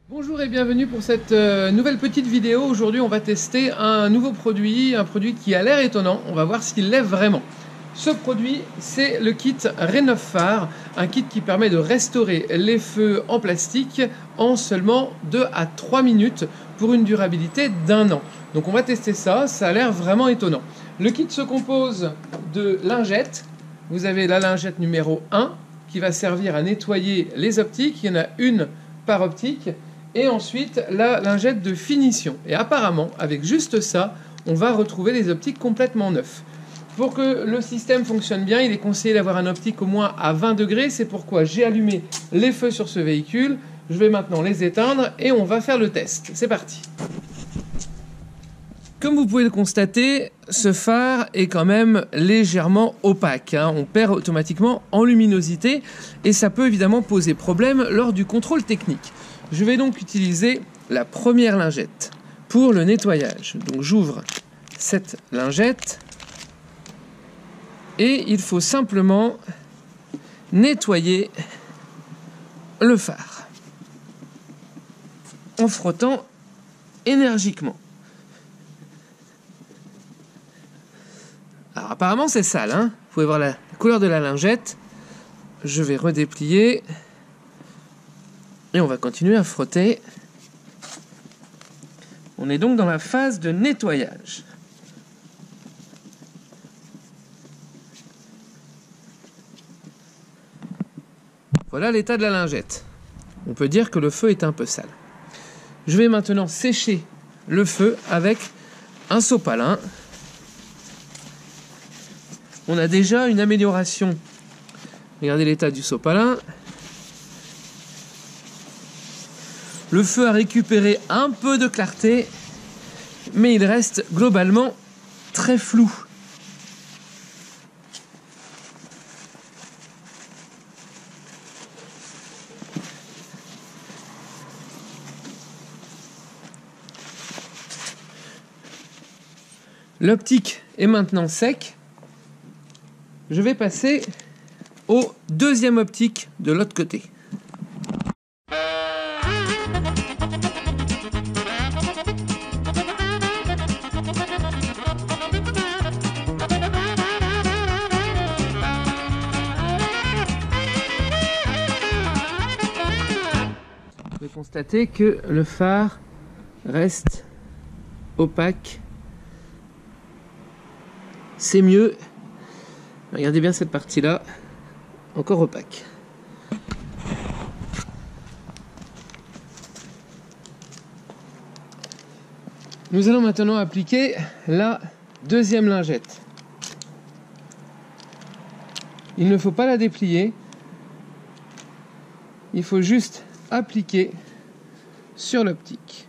Bonjour et bienvenue pour cette nouvelle petite vidéo. Aujourd'hui on va tester un nouveau produit, un produit qui a l'air étonnant. On va voir s'il l'est vraiment. Ce produit, c'est le kit Rénov-Phare, un kit qui permet de restaurer les feux en plastique en seulement 2 à 3 minutes pour une durabilité d'1 an. Donc on va tester ça, ça a l'air vraiment étonnant. Le kit se compose de lingettes. Vous avez la lingette numéro 1 qui va servir à nettoyer les optiques. Il y en a une par optique. Et ensuite la lingette de finition. Et apparemment, avec juste ça, on va retrouver les optiques complètement neufs. Pour que le système fonctionne bien, il est conseillé d'avoir un optique au moins à 20 degrés. C'est pourquoi j'ai allumé les feux sur ce véhicule. Je vais maintenant les éteindre et on va faire le test. C'est parti. Comme vous pouvez le constater, ce phare est quand même légèrement opaque. On perd automatiquement en luminosité et ça peut évidemment poser problème lors du contrôle technique. Je vais donc utiliser la première lingette pour le nettoyage. Donc j'ouvre cette lingette et il faut simplement nettoyer le phare en frottant énergiquement. Alors apparemment c'est sale, Vous pouvez voir la couleur de la lingette. Je vais redéplier et on va continuer à frotter. On est donc dans la phase de nettoyage. Voilà l'état de la lingette. On peut dire que le feu est un peu sale. Je vais maintenant sécher le feu avec un sopalin. On a déjà une amélioration. Regardez l'état du sopalin. Le feu a récupéré un peu de clarté, mais il reste globalement très flou. L'optique est maintenant sec. Je vais passer au deuxième optique de l'autre côté. Vous pouvez constater que le phare reste opaque. C'est mieux. Regardez bien cette partie-là, encore opaque. Nous allons maintenant appliquer la deuxième lingette. Il ne faut pas la déplier. Il faut juste appliquer sur l'optique.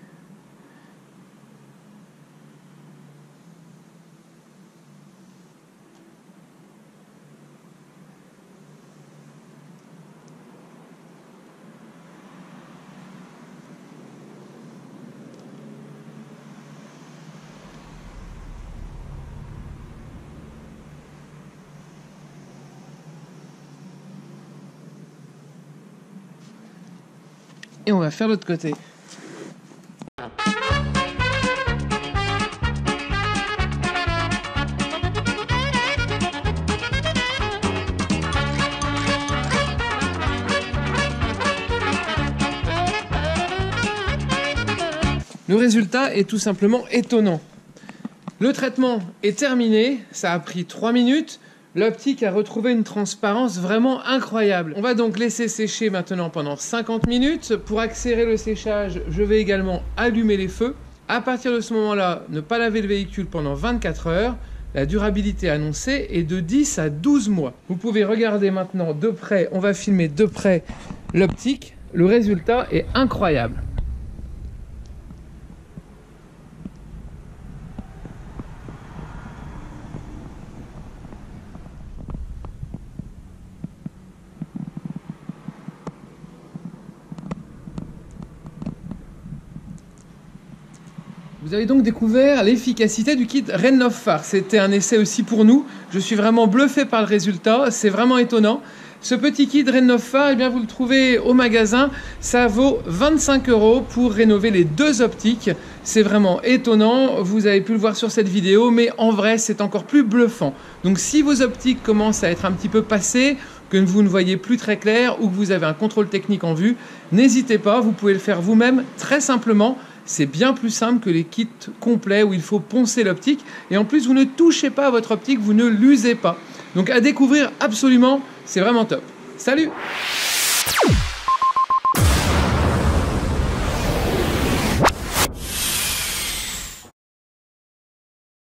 Et on va faire l'autre côté. Le résultat est tout simplement étonnant. Le traitement est terminé, ça a pris 3 minutes. L'optique a retrouvé une transparence vraiment incroyable. On va donc laisser sécher maintenant pendant 50 minutes. Pour accélérer le séchage, je vais également allumer les feux. À partir de ce moment-là, ne pas laver le véhicule pendant 24 heures. La durabilité annoncée est de 10 à 12 mois. Vous pouvez regarder maintenant de près, on va filmer de près l'optique. Le résultat est incroyable. Vous avez donc découvert l'efficacité du kit Rénov-Phare. C'était un essai aussi pour nous. Je suis vraiment bluffé par le résultat. C'est vraiment étonnant. Ce petit kit Rénov-Phare, eh bien, vous le trouvez au magasin. Ça vaut 25 € pour rénover les 2 optiques. C'est vraiment étonnant. Vous avez pu le voir sur cette vidéo, mais en vrai, c'est encore plus bluffant. Donc, si vos optiques commencent à être un petit peu passées, que vous ne voyez plus très clair ou que vous avez un contrôle technique en vue, n'hésitez pas, vous pouvez le faire vous-même très simplement. C'est bien plus simple que les kits complets où il faut poncer l'optique. Et en plus, vous ne touchez pas à votre optique, vous ne l'usez pas. Donc à découvrir absolument, c'est vraiment top. Salut!